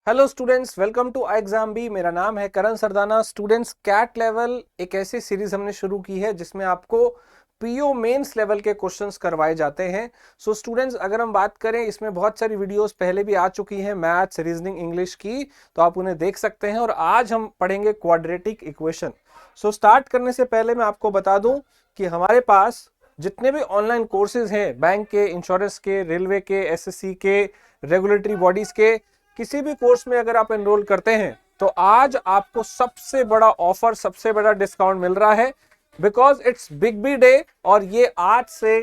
Hello students, welcome to ixamBee. मेरा नाम है Karan Sardana. Students, CAT level एक ऐसी सीरीज हमने शुरू की है जिसमें आपको पीओ मेंस लेवल के क्वेश्चंस करवाए जाते हैं। सो स्टूडेंट्स, अगर हम बात करें, इसमें बहुत सारी वीडियोस पहले भी आ चुकी हैं मैथ्स, रीजनिंग, इंग्लिश की, तो आप उन्हें देख सकते हैं। और आज हम पढ़ेंगे क्वाड्रेटिक इक्वेशन। सो स्टार्ट करने से पहले मैं आपको बता दूं कि हमारे पास जितने भी ऑनलाइन कोर्सेज हैं, बैंक के, इंश्योरेंस के, रेलवे के, एसएससी के, रेगुलेटरी बॉडीज के, किसी भी कोर्स में अगर आप एनरोल करते हैं तो आज आपको सबसे बड़ा ऑफर, सबसे बड़ा डिस्काउंट मिल रहा है। Because it's big B day और ये आज से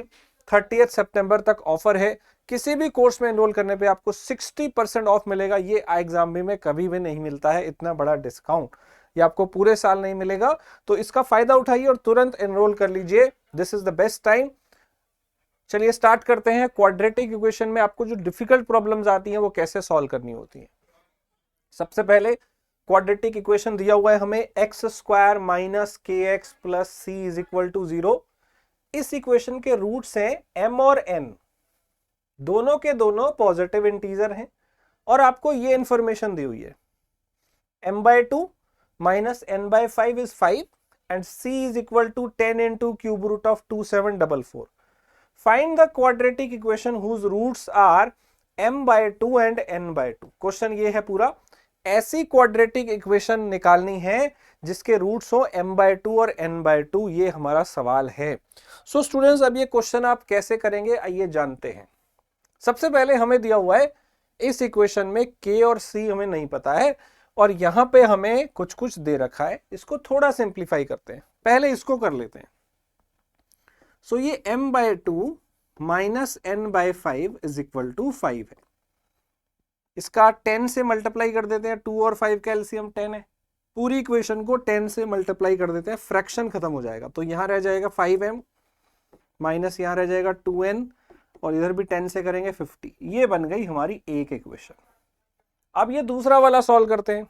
30 सितंबर तक ऑफर है। किसी भी कोर्स में एनरोल करने पे आपको 60% ऑफ मिलेगा। ये आई एग्जाम में कभी भी नहीं मिलता है इतना बड़ा डिस्काउंट। ये आपको पूरे साल नहीं मिलेगा, तो इसका फायदा उठाइए और तुरंत एनरोल कर लीजिए। This is the best time. चलिए स्टार्ट करते हैं। क्वाड्रेटिक इक्वेशन में आपको जो डिफिकल्ट प्रॉब्लम्स आती हैं वो कैसे सॉल्व करनी होती हैं। सबसे पहले क्वाड्रेटिक इक्वेशन दिया हुआ है हमें x square minus K x plus C is equal to 0। इस इक्वेशन के रूट्स हैं m और n, दोनों के दोनों पॉजिटिव इंटीजर हैं। और आपको ये इंफॉर्मेशन दी हुई है m/2 minus n/5 is 5 and c is equal to 10 into cube root of 2744। Find the quadratic equation whose roots are m/2 and n/2। Question ये है पूरा, ऐसी क्वाड्रेटिक इक्वेशन निकालनी है जिसके रूट्स हो m/2 और n/2। ये हमारा सवाल है। सो स्टूडेंट्स, अब ये क्वेश्चन आप कैसे करेंगे आइए जानते हैं। सबसे पहले हमें दिया हुआ है इस इक्वेशन में k और c हमें नहीं पता है, और यहां पे हमें कुछ कुछ दे रखा है। इसको थोड़ा सिंप्लीफाई करते हैं, पहले इसको कर लेते हैं। सो ये m/2 minus n/5 is equal to 5 है। इसका 10 से मल्टीप्लाई कर देते हैं, 2 और 5 का एलसीएम 10 है। पूरी इक्वेशन को 10 से मल्टीप्लाई कर देते हैं, फ्रैक्शन खत्म हो जाएगा। तो यहां रह जाएगा 5m माइनस यहां रह जाएगा 2n, और इधर भी 10 से करेंगे 50। ये बन गई हमारी एक इक्वेशन। अब ये दूसरा वाला सॉल्व करते हैं।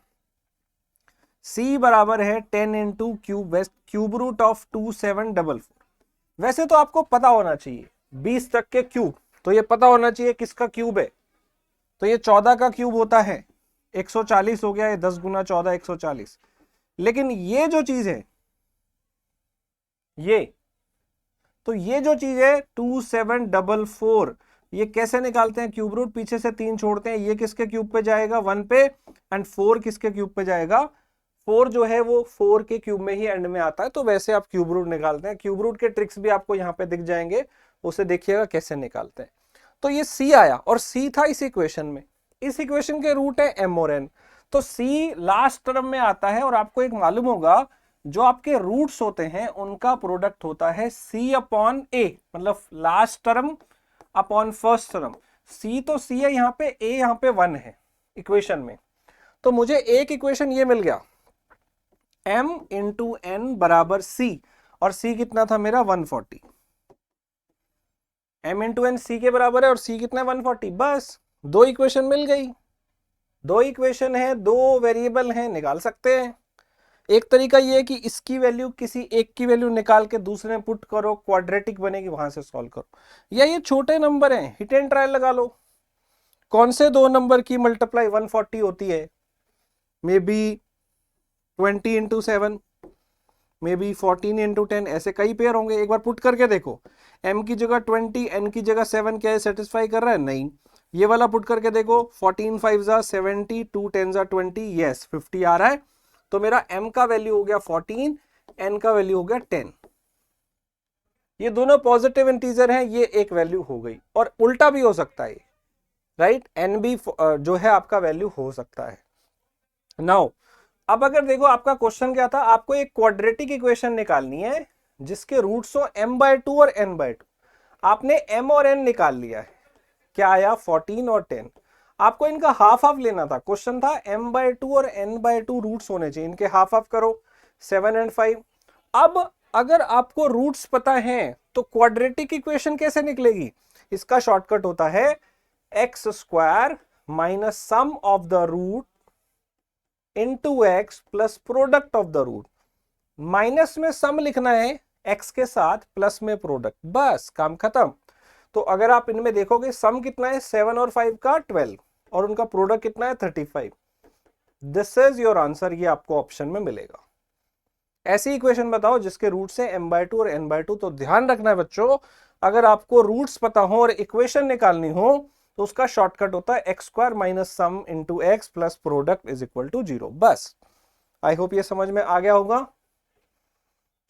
c बराबर है 10 इंटू क्यूब रूट ऑफ 2744। वैसे तो आपको पता होना चाहिए 20 तक के क्यूब, तो ये पता होना चाहिए किसका क्यूब है। तो ये 14 का क्यूब होता है, 140 हो गया। ये 10 गुना 14 140। लेकिन ये जो चीज है, ये जो चीज है 2744, ये कैसे निकालते हैं? क्यूब रूट पीछे से 3 छोड़ते हैं, ये किसके क्यूब पे जाएगा? 1 पे। एंड 4 किसके क्यूब पे जाएगा? 4 जो है वो 4 के क्यूब में ही एंड में आता है। तो वैसे आप क्यूब रूट निकालते हैं। क्यूब रूट के ट्रिक्स भी आपको यहाँ पे दिख जाएंगे, उसे देखिएगा कैसे निकालते हैं। तो ये c आया, और c था इस इक्वेशन में। इस इक्वेशन के रूट है m और n, तो c लास्ट टर्म में आता है। और आपको एक मालूम होगा, जो आपके रूट्स होते हैं उनका प्रोडक्ट होता है c अपॉन a, मतलब last term upon first term. c तो c है यहाँ पे, a यहाँ पे 1 है इक्वेशन में। तो मुझे एक इक्वेशन ये मिल गया, m इंटू n बराबर c, और c कितना था मेरा? 140। m इंटू एन सी के बराबर है और c कितना है? 140। बस दो इक्वेशन मिल गई। दो इक्वेशन है, दो वेरिएबल हैं, निकाल सकते हैं। एक तरीका ये है कि इसकी वैल्यू किसी एक की वैल्यू निकाल के दूसरे में पुट करो, क्वाड्रेटिक बनेगी, वहां से सॉल्व करो। या ये छोटे नंबर हैं, हिट एंड ट्रायल लगा लो। कौन से दो नंबर की मल्टीप्लाई 140 होती है? May be 20 into 7, may be 14 into 10, ऐसे कई पेयर होंगे। एक बार पुट करके देखो, m की जगह 20, n की जगह 7, क्या है सेटिस्फाई कर रहा है? नहीं। ये वाला पुट करके देखो, 14 5 जा 70, 2 10 जा 20, यस 50 आ रहा है। तो मेरा m का वैल्यू हो गया 14, n का वैल्यू हो गया 10। ये दोनों पॉजिटिव इंटीजर हैं, ये एक वैल्यू हो गई। और उल्टा भी हो सकता है, राइट? n भी जो है आपका वैल्यू हो सकता है। नाउ अब अगर देखो, आपका क्वेश्चन क्या था? आपको एक क्वाड्रेटिक इक्वेशन निकालनी है जिसके रूट्स हो m/2 और n/2। आपने m और n निकाल लिया है, क्या आया? 14 और 10। आपको इनका हाफ हाफ लेना था। क्वेश्चन था m/2 और n/2 रूट्स होने चाहिए, इनके हाफ हाफ करो, 7 एंड 5। अब अगर आपको रूट्स पता है तो क्वाड्रेटिक इक्वेशन कैसे निकलेगी? इसका शॉर्टकट होता है x square minus sum of the root into x plus product of the root. Minus में सम लिखना है x के साथ, प्लस में प्रोडक्ट, बस काम खत्म। तो अगर आप इनमें देखोगे, सम कितना है? 7 और 5 का 12, और उनका प्रोडक्ट कितना है 35। दिस इज योर आंसर, ये आपको ऑप्शन में मिलेगा। ऐसी इक्वेशन बताओ जिसके रूट से m/2 और n/2। तो ध्यान रखना है बच्चों, अगर आपको रूट्स पता हो और इक्वेशन निकालनी हो तो उसका शॉर्टकट होता है x² minus sum into x plus product is equal to 0। बस, आई होप ये समझ में आ गया होगा।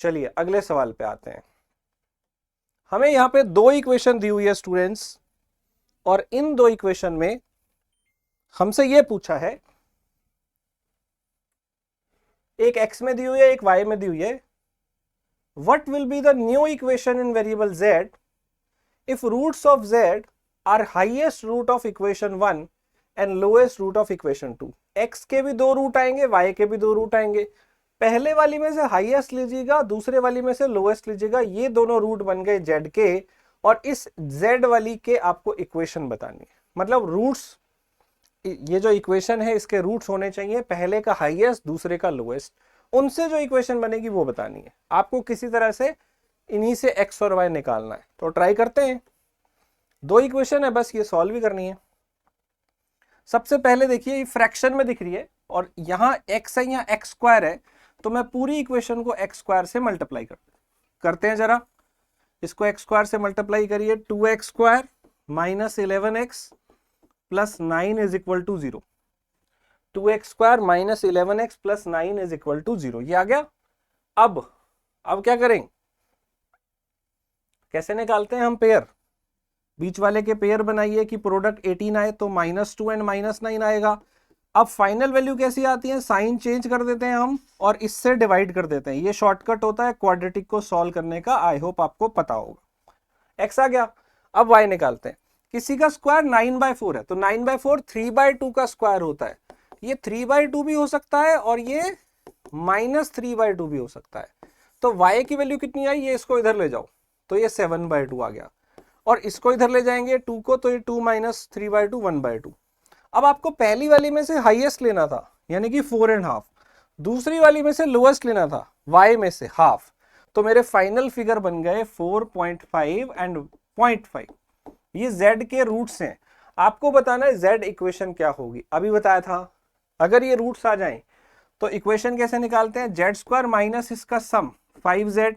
चलिए अगले सवाल पे आते हैं। हमें यहां पे दो इक्वेशन दी हुई है स्टूडेंट्स, और इन दो इक्वेशन में हमसे ये पूछा है, एक x में दी हुई है, एक y में दी हुई है। What will be the new equation in variable z if roots of z are highest root of equation 1 and lowest root of equation 2? x के भी दो रूट आएंगे, y के भी दो रूट आएंगे। पहले वाली में से हाईएस्ट लीजिएगा, दूसरे वाली में से लोएस्ट लीजिएगा, ये दोनों रूट बन गए z के, और इस z वाली के आपको इक्वेशन बतानी है। मतलब रूट्स, ये जो इक्वेशन है इसके रूट्स होने चाहिए, पहले का हाईएस्ट दूसरे का लोएस्ट, उनसे जो इक्वेशन बनेगी वो बतानी है आपको। किसी तरह से इन्हीं से x और y निकालना है, तो ट्राई करते हैं। दो इक्वेशन है, बस ये सॉल्व भी करनी है। सबसे पहले देखिए, ये फ्रैक्शन में दिख रही है और यहाँ x है, यहाँ x² है, तो मैं पूरी इक्वेशन को x² से मल्टीप्लाई करते हैं। जरा इसको x² से मल्टीप्लाई करिए, 2x² minus 11x plus 9 is equal to 0। 2x² minus 11x plus 9 is equal to 0, ये आ गया। अब क्या करें, कैसे निकालते हैं हम पेयर? बीच वाले के पेयर बनाइए कि प्रोडक्ट 18 आए तो -2 एंड -9 आएगा। अब फाइनल वैल्यू कैसी आती है, साइन चेंज कर देते हैं हम और इससे डिवाइड कर देते हैं। ये शॉर्टकट होता है क्वाड्रेटिक को सॉल्व करने का, आई होप आपको पता होगा। x आ गया, अब y निकालते हैं। किसी का स्क्वायर 9/4 है, तो 9/4 3/2 का स्क्वायर होता है। ये 3/2 भी हो सकता है और ये -3/2 भी हो सकता है। तो y की वैल्यू कितनी आई, ये इसको इधर ले जाओ तो ये 7/2 आ गया, और इसको इधर ले जाएंगे 2 को, तो ये 2 - 3/2 1/2। अब आपको पहली वाली में से हाईएस्ट लेना था यानी कि 4.5, दूसरी वाली में से लोएस्ट लेना था y में से हाफ, तो मेरे फाइनल फिगर बन गए 4.5 एंड 0.5। ये z के रूट्स हैं, आपको बताना है z इक्वेशन क्या होगी। अभी बताया था, अगर ये रूट्स आ जाएं तो इक्वेशन कैसे निकालते हैं, z² माइनस इसका सम 5z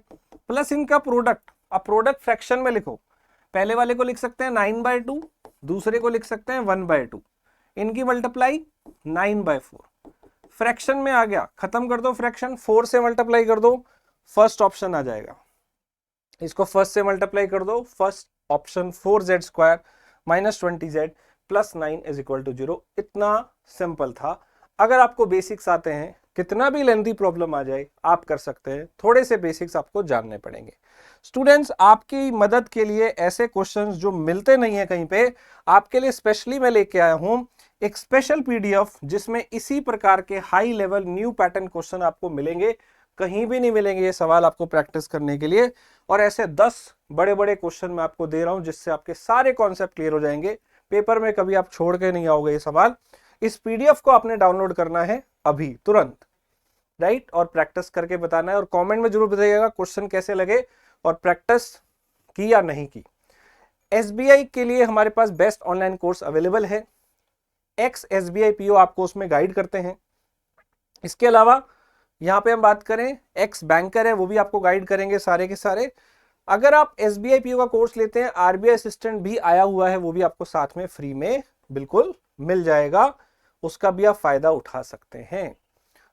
प्लस इनका प्रोडक्ट। अब प्रोडक्ट फ्रैक्शन में लिखो, पहले वाले को लिख सकते हैं 9/2, दूसरे को लिख सकते हैं 1/2, इनकी मल्टीप्लाई 9/4। फ्रैक्शन में आ गया, खत्म कर दो फ्रैक्शन, 4 से मल्टीप्लाई कर दो, फर्स्ट ऑप्शन आ जाएगा। इसको फर्स्ट से मल्टीप्लाई कर दो, first option 4z² minus 20z plus 9 is equal to 0। इतना सिंपल था। अगर आपको बेसिक्स आते हैं, कितना भी लेंथी प्रॉब्लम आ जाए आप कर सकते हैं, थोड़े से बेसिक्स आपको जानने पड़ेंगे। स्टूडेंट्स, आपकी मदद के लिए ऐसे क्वेश्चंस जो मिलते नहीं है कहीं पे, आपके लिए स्पेशली मैं लेके आया हूं एक स्पेशल पीडीएफ जिसमें इसी प्रकार के high level new pattern question आपको मिलेंगे। कहीं भी नहीं मिलेंगे ये सवाल आपको प्रैक्टिस करने के लिए, और ऐसे 10 बड़े बड़े क्वेश्चन मैं आपको दे रहा हूं जिससे आपके सारे कॉन्सेप्ट क्लियर हो जाएंगे। पेपर में कभी आप छोड़ के नहीं आओगे ये सवाल। इस पीडीएफ को आपने डाउनलोड करना है अभी तुरंत, राइट, और प्रैक्टिस करके बताना है, और कमेंट में जरूर बताइएगा क्वेश्चन कैसे लगे और प्रैक्टिस की या नहीं की। एसबीआई के लिए हमारे पास बेस्ट ऑनलाइन कोर्स अवेलेबल है, एक्स एसबीआई पीओ आपको उसमें गाइड करते हैं। इसके अलावा यहाँ पे हम बात करें, एक्स बैंकर है वो भी आपको गाइड करेंगे सारे के सारे। अगर आप एसबीआई पीओ का कोर्स लेते हैं, आरबीआई असिस्टेंट भी आया हुआ है, वो भी आपको साथ में फ्री में बिल्कुल मिल जाएगा, उसका भी आप फायदा उठा सकते हैं।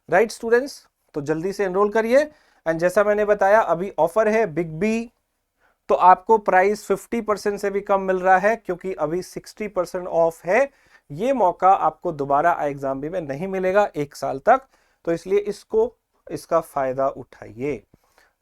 राइट स्टूडेंट्स, तो जल्दी से एनरोल करिए। एंड जैसा मैंने बताया अभी ऑफर है बिग बी, तो आपको प्राइस 50% से भी कम मिल रहा है क्योंकि अभी 60% ऑफ है। ये मौका आपको दोबारा एग्जाम भी में नहीं मिलेगा 1 साल तक, तो इसलिए इसका फायदा उठाइए।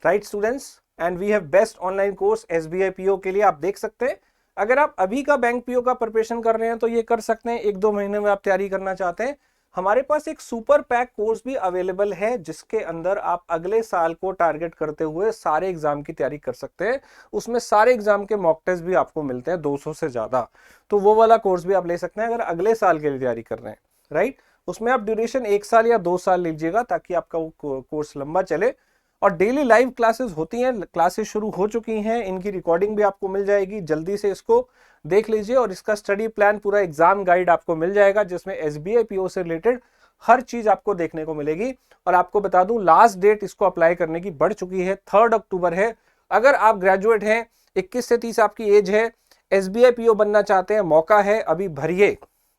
Right students, and we have best online course SBI PO के लिए, आप देख सकते हैं। अगर आप अभी का बैंक पीओ का प्रिपरेशन कर रहे हैं तो ये कर सकते हैं, 1-2 महीने में आप तैयारी करना चाहते हैं, हमारे पास एक सुपर पैक कोर्स भी अवेलेबल है जिसके अंदर आप अगले साल को टारगेट करते हुए सारे एग्जाम की तैयारी कर सकते हैं। उसमें सारे एग्जाम के मॉक टेस्ट भी आपको मिलते हैं 200 से ज्यादा, तो वो वाला कोर्स भी आप ले सकते हैं अगर अगले साल के लिए तैयारी कर रहे हैं। राइट, उसमें आप ड्यूरेशन 1 साल या 2 साल लीजिएगा ताकि आपका वो कोर्स लंबा चले। और डेली लाइव क्लासेस होती हैं, क्लासेस शुरू हो चुकी हैं, इनकी रिकॉर्डिंग भी आपको मिल जाएगी, जल्दी से इसको देख लीजिए। और इसका स्टडी प्लान, पूरा एग्जाम गाइड आपको मिल जाएगा, जिसमें एसबीआई पीओ से रिलेटेड हर चीज आपको देखने को मिलेगी। और आपको बता दूं, लास्ट डेट इसको अप्लाई करने की बढ़ चुकी है, 3 अक्टूबर है। अगर आप ग्रेजुएट हैं, 21 से 30 आपकी एज है, एसबीआई पीओ बनना चाहते हैं, मौका है, अभी भरिए।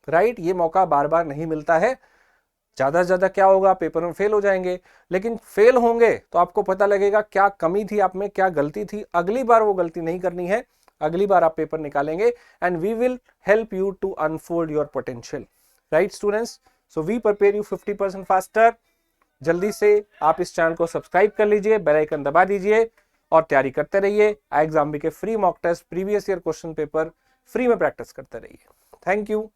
राइट, ये मौका बार बार नहीं मिलता है। ज्यादा से ज्यादा क्या होगा, पेपर में फेल हो जाएंगे, लेकिन फेल होंगे तो आपको पता लगेगा क्या कमी थी आप में, क्या गलती थी। अगली बार वो गलती नहीं करनी है, अगली बार आप पेपर निकालेंगे and we will help you to unfold your potential. Right students, so we prepare you 50% faster. जल्दी से आप इस चैनल को सब्सक्राइब कर लीजिए, बेल आइकन दबा दीजिए और तैयारी करते रहिए। एग्जाम के free mock test, previous year question paper free में प्रैक्टिस करते रहिए। Thank you.